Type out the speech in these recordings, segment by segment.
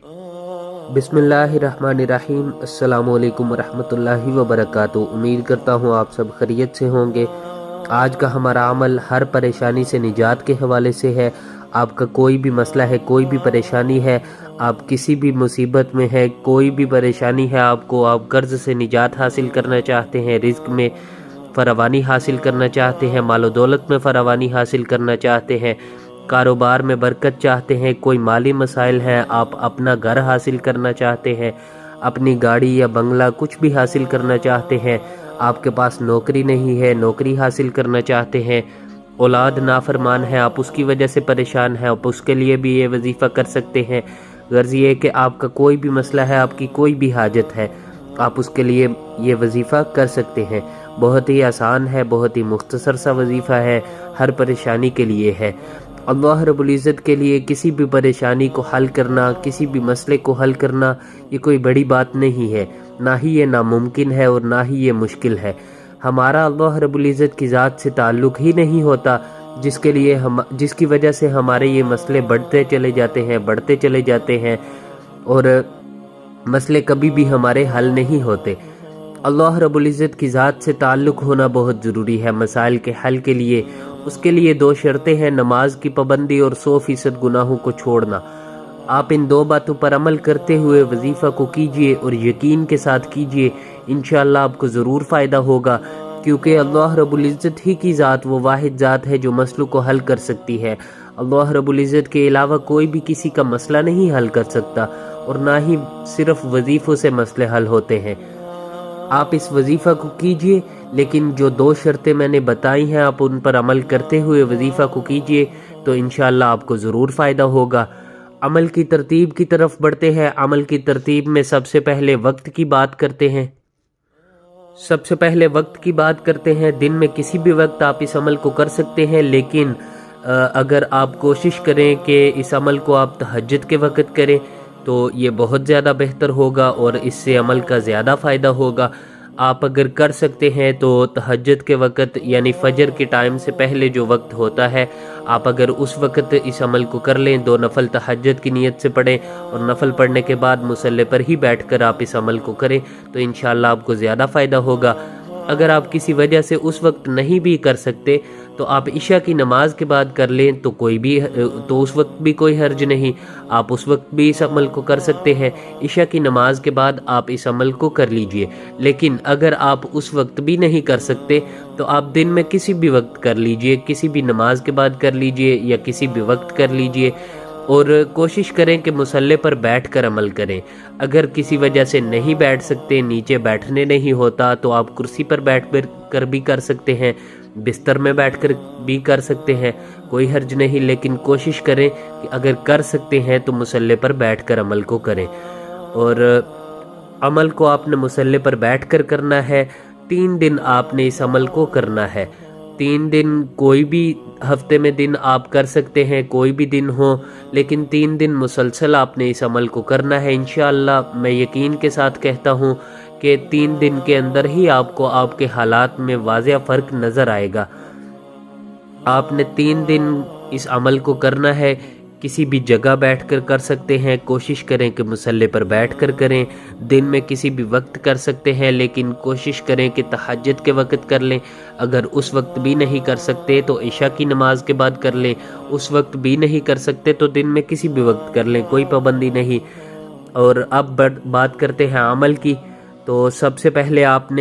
بسم اللہ الرحمن الرحیم۔ السلام علیکم ورحمۃ اللہ وبرکاتہ۔ امید کرتا ہوں آپ سب خیریت سے ہوں گے۔ آج کا ہمارا عمل ہر پریشانی سے نجات کے حوالے سے ہے۔ آپ کا کوئی بھی مسئلہ ہے، کوئی بھی پریشانی ہے، آپ کسی بھی مصیبت میں ہے، کوئی بھی پریشانی ہے آپ قرض سے نجات حاصل کرنا چاہتے ہیں، رزق میں فراوانی حاصل کرنا چاہتے ہیں، مال و دولت میں فراوانی حاصل کرنا چاہتے ہیں، کاروبار میں برکت چاہتے ہیں، کوئی مالی مسائل ہیں، آپ اپنا گھر حاصل کرنا چاہتے ہیں، اپنی گاڑی یا بنگلہ کچھ بھی حاصل کرنا چاہتے ہیں، آپ کے پاس نوکری نہیں ہے، نوکری حاصل کرنا چاہتے ہیں، اولاد نافرمان ہے، آپ اس کی وجہ سے پریشان ہیں، آپ اس کے لیے بھی یہ وظیفہ کر سکتے ہیں۔ غرض یہ ہے کہ آپ کا کوئی بھی مسئلہ ہے، آپ کی کوئی بھی حاجت ہے، آپ اس کے لیے یہ وظیفہ کر سکتے ہیں۔ بہت ہی آسان ہے، بہت ہی مختصر سا وظیفہ ہے، ہر پریشانی کے لیے ہے۔ اللہ رب العزت کے لیے کسی بھی پریشانی کو حل کرنا، کسی بھی مسئلے کو حل کرنا، یہ کوئی بڑی بات نہیں ہے، نہ ہی یہ ناممکن ہے اور نہ ہی یہ مشکل ہے۔ ہمارا اللہ رب العزت کی ذات سے تعلق ہی نہیں ہوتا، جس کی وجہ سے ہمارے یہ مسئلے بڑھتے چلے جاتے ہیں اور مسئلے کبھی بھی ہمارے حل نہیں ہوتے۔ اللہ رب العزت کی ذات سے تعلق ہونا بہت ضروری ہے مسائل کے حل کے لیے۔ اس کے لیے دو شرطیں ہیں، نماز کی پابندی اور 100% گناہوں کو چھوڑنا۔ آپ ان دو باتوں پر عمل کرتے ہوئے وظیفہ کو کیجئے اور یقین کے ساتھ کیجئے، انشاءاللہ آپ کو ضرور فائدہ ہوگا، کیونکہ اللہ رب العزت ہی کی ذات وہ واحد ذات ہے جو مسئلوں کو حل کر سکتی ہے۔ اللہ رب العزت کے علاوہ کوئی بھی کسی کا مسئلہ نہیں حل کر سکتا، اور نہ ہی صرف وظیفوں سے مسئلے حل ہوتے ہیں۔ آپ اس وظیفہ کو کیجئے، لیکن جو دو شرطیں میں نے بتائی ہیں آپ ان پر عمل کرتے ہوئے وظیفہ کو کیجئے تو انشاءاللہ آپ کو ضرور فائدہ ہوگا۔ عمل کی ترتیب کی طرف بڑھتے ہیں۔ عمل کی ترتیب میں سب سے پہلے وقت کی بات کرتے ہیں۔ دن میں کسی بھی وقت آپ اس عمل کو کر سکتے ہیں، لیکن اگر آپ کوشش کریں کہ اس عمل کو آپ تہجد کے وقت کریں تو یہ بہت زیادہ بہتر ہوگا اور اس سے عمل کا زیادہ فائدہ ہوگا۔ آپ اگر کر سکتے ہیں تو تہجد کے وقت یعنی فجر کے ٹائم سے پہلے جو وقت ہوتا ہے، آپ اگر اس وقت اس عمل کو کر لیں، 2 نفل تہجد کی نیت سے پڑھیں اور نفل پڑھنے کے بعد مصلی پر ہی بیٹھ کر آپ اس عمل کو کریں تو انشاءاللہ آپ کو زیادہ فائدہ ہوگا۔ اگر آپ کسی وجہ سے اس وقت نہیں بھی کر سکتے تو آپ عشاء کی نماز کے بعد کر لیں تو اس وقت بھی کوئی حرج نہیں، آپ اس وقت بھی اس عمل کو کر سکتے ہیں۔ عشاء کی نماز کے بعد آپ اس عمل کو کر لیجئے، لیکن اگر آپ اس وقت بھی نہیں کر سکتے تو آپ دن میں کسی بھی وقت کر لیجئے، کسی بھی نماز کے بعد کر لیجئے یا کسی بھی وقت کر لیجئے، اور کوشش کریں کہ مصلی پر بیٹھ کر عمل کریں۔ اگر کسی وجہ سے نہیں بیٹھ سکتے، نیچے بیٹھنے نہیں ہوتا، تو آپ کرسی پر بیٹھ کر بھی کر سکتے ہیں، بستر میں بیٹھ کر بھی کر سکتے ہیں، کوئی حرج نہیں، لیکن کوشش کریں کہ اگر کر سکتے ہیں تو مصلی پر بیٹھ کر عمل کو کریں۔ اور عمل کو آپ نے مصلی پر بیٹھ کر کرنا ہے۔ 3 دن آپ نے اس عمل کو کرنا ہے۔ 3 دن کوئی بھی ہفتے میں دن آپ کر سکتے ہیں، کوئی بھی دن ہو، لیکن 3 دن مسلسل آپ نے اس عمل کو کرنا ہے۔ انشاءاللہ میں یقین کے ساتھ کہتا ہوں کہ 3 دن کے اندر ہی آپ کو آپ کے حالات میں واضح فرق نظر آئے گا۔ آپ نے 3 دن اس عمل کو کرنا ہے، کسی بھی جگہ بیٹھ کر کر سکتے ہیں، کوشش کریں کہ مصلی پر بیٹھ کر کریں، دن میں کسی بھی وقت کر سکتے ہیں، لیکن کوشش کریں کہ تہجد کے وقت کر لیں۔ اگر اس وقت بھی نہیں کر سکتے تو عشاء کی نماز کے بعد کر لیں، اس وقت بھی نہیں کر سکتے تو دن میں کسی بھی وقت کر لیں، کوئی پابندی نہیں۔ اور اب بات کرتے ہیں عمل کی، تو سب سے پہلے آپ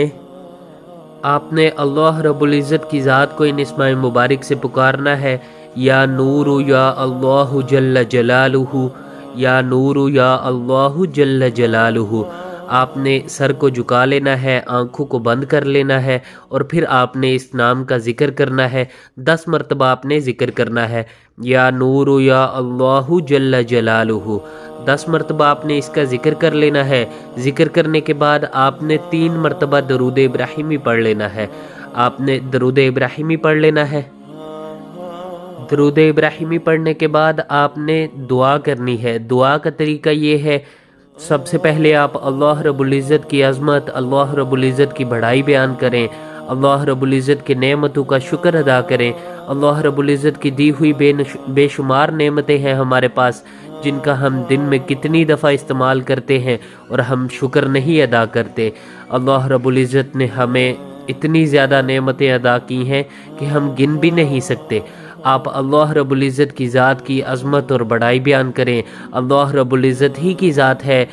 نے اللہ رب العزت کی ذات کو ان اسماء مبارک سے پکارنا ہے، یا نور یا اللہ جل جلالہ، یا نور یا اللہ جل جلالہ۔ آپ نے سر کو جھکا لینا ہے، آنکھوں کو بند کر لینا ہے، اور پھر آپ نے اس نام کا ذکر کرنا ہے، 10 مرتبہ آپ نے ذکر کرنا ہے، یا نور یا اللہ جل جلالہ، 10 مرتبہ آپ نے اس کا ذکر کر لینا ہے۔ ذکر کرنے کے بعد آپ نے 3 مرتبہ درود ابراہیمی پڑھ لینا ہے۔ آپ نے درود ابراہیمی پڑھ لینا ہے۔ درود ابراہیمی پڑھنے کے بعد آپ نے دعا کرنی ہے۔ دعا کا طریقہ یہ ہے، سب سے پہلے آپ اللہ رب العزت کی عظمت، اللہ رب العزت کی بڑائی بیان کریں، اللہ رب العزت کے نعمتوں کا شکر ادا کریں۔ اللہ رب العزت کی دی ہوئی بے شمار نعمتیں ہیں ہمارے پاس، جن کا ہم دن میں کتنی دفعہ استعمال کرتے ہیں اور ہم شکر نہیں ادا کرتے۔ اللہ رب العزت نے ہمیں اتنی زیادہ نعمتیں ادا کی ہیں کہ ہم گن بھی نہیں سکتے۔ آپ اللہ رب العزت کی ذات کی عظمت اور بڑائی بیان کریں۔ اللہ رب العزت ہی کی ذات ہے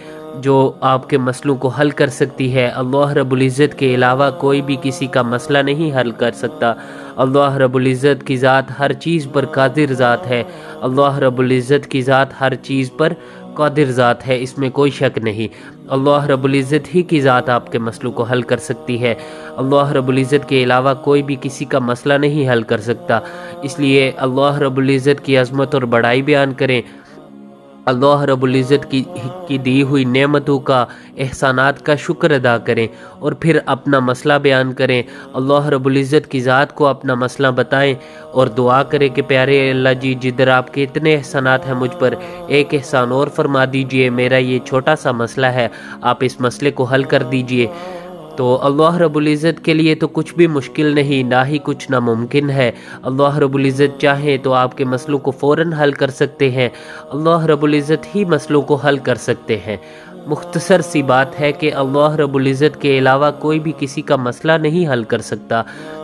جو آپ کے مسئلوں کو حل کر سکتی ہے۔ اللہ رب العزت کے علاوہ کوئی بھی کسی کا مسئلہ نہیں حل کر سکتا۔ اللہ رب العزت کی ذات ہر چیز پر قادر ذات ہے۔ اللہ رب العزت کی ذات ہر چیز پر قادر ذات ہے، اس میں کوئی شک نہیں۔ اللہ رب العزت ہی کی ذات آپ کے مسئلوں کو حل کر سکتی ہے۔ اللہ رب العزت کے علاوہ کوئی بھی کسی کا مسئلہ نہیں حل کر سکتا۔ اس لیے اللہ رب العزت کی عظمت اور بڑائی بیان کریں۔ اللہ رب العزت کی دی ہوئی نعمتوں کا، احسانات کا شکر ادا کریں اور پھر اپنا مسئلہ بیان کریں۔ اللہ رب العزت کی ذات کو اپنا مسئلہ بتائیں اور دعا کریں کہ پیارے اللہ جی، جدھر آپ کے اتنے احسانات ہیں مجھ پر، ایک احسان اور فرما دیجئے، میرا یہ چھوٹا سا مسئلہ ہے، آپ اس مسئلے کو حل کر دیجئے۔ تو اللہ رب العزت کے لیے تو کچھ بھی مشکل نہیں، نہ ہی کچھ ناممکن ہے۔ اللہ رب العزت چاہے تو آپ کے مسئلوں کو فوراً حل کر سکتے ہیں۔ اللہ رب العزت ہی مسئلوں کو حل کر سکتے ہیں۔ مختصر سی بات ہے کہ اللہ رب العزت کے علاوہ کوئی بھی کسی کا مسئلہ نہیں حل کر سکتا۔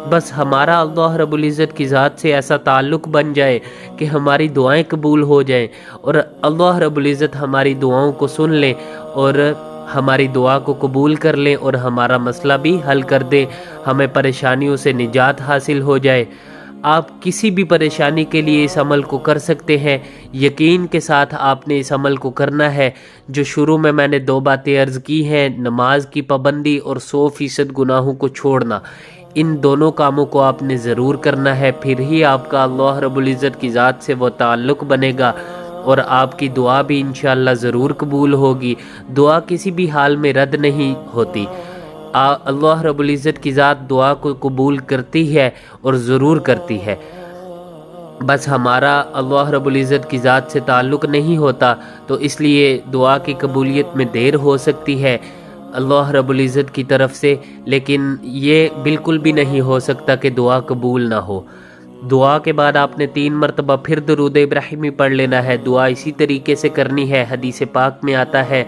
بس ہمارا اللہ رب العزت کی ذات سے ایسا تعلق بن جائے کہ ہماری دعائیں قبول ہو جائیں اور اللہ رب العزت ہماری دعاؤں کو سن لیں اور ہماری دعا کو قبول کر لیں اور ہمارا مسئلہ بھی حل کر دیں، ہمیں پریشانیوں سے نجات حاصل ہو جائے۔ آپ کسی بھی پریشانی کے لیے اس عمل کو کر سکتے ہیں۔ یقین کے ساتھ آپ نے اس عمل کو کرنا ہے۔ جو شروع میں نے 2 باتیں عرض کی ہیں، نماز کی پابندی اور 100% گناہوں کو چھوڑنا، ان دونوں کاموں کو آپ نے ضرور کرنا ہے، پھر ہی آپ کا اللہ رب العزت کی ذات سے وہ تعلق بنے گا اور آپ کی دعا بھی انشاءاللہ ضرور قبول ہوگی۔ دعا کسی بھی حال میں رد نہیں ہوتی۔ اللہ رب العزت کی ذات دعا کو قبول کرتی ہے اور ضرور کرتی ہے۔ بس ہمارا اللہ رب العزت کی ذات سے تعلق نہیں ہوتا، تو اس لیے دعا کی قبولیت میں دیر ہو سکتی ہے اللہ رب العزت کی طرف سے، لیکن یہ بالکل بھی نہیں ہو سکتا کہ دعا قبول نہ ہو۔ دعا کے بعد آپ نے 3 مرتبہ پھر درود ابراہیمی پڑھ لینا ہے۔ دعا اسی طریقے سے کرنی ہے۔ حدیث پاک میں آتا ہے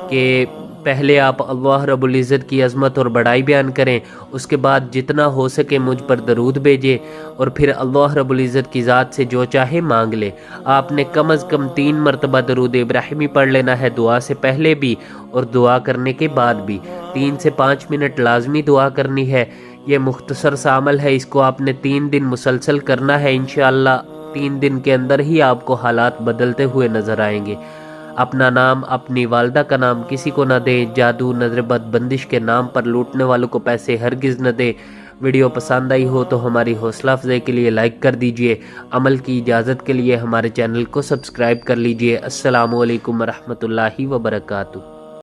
کہ پہلے آپ اللہ رب العزت کی عظمت اور بڑائی بیان کریں، اس کے بعد جتنا ہو سکے مجھ پر درود بھیجیں اور پھر اللہ رب العزت کی ذات سے جو چاہے مانگ لے۔ آپ نے کم از کم 3 مرتبہ درود ابراہیمی پڑھ لینا ہے، دعا سے پہلے بھی اور دعا کرنے کے بعد بھی۔ 3 سے 5 منٹ لازمی دعا کرنی ہے۔ یہ مختصر سا عمل ہے، اس کو آپ نے 3 دن مسلسل کرنا ہے۔ انشاءاللہ 3 دن کے اندر ہی آپ کو حالات بدلتے ہوئے نظر آئیں گے۔ اپنا نام، اپنی والدہ کا نام کسی کو نہ دیں۔ جادو، نظر بد، بندش کے نام پر لوٹنے والوں کو پیسے ہرگز نہ دیں۔ ویڈیو پسند آئی ہو تو ہماری حوصلہ افزائی کے لیے لائک کر دیجئے۔ عمل کی اجازت کے لیے ہمارے چینل کو سبسکرائب کر لیجئے۔ السلام علیکم ورحمۃ اللہ وبرکاتہ۔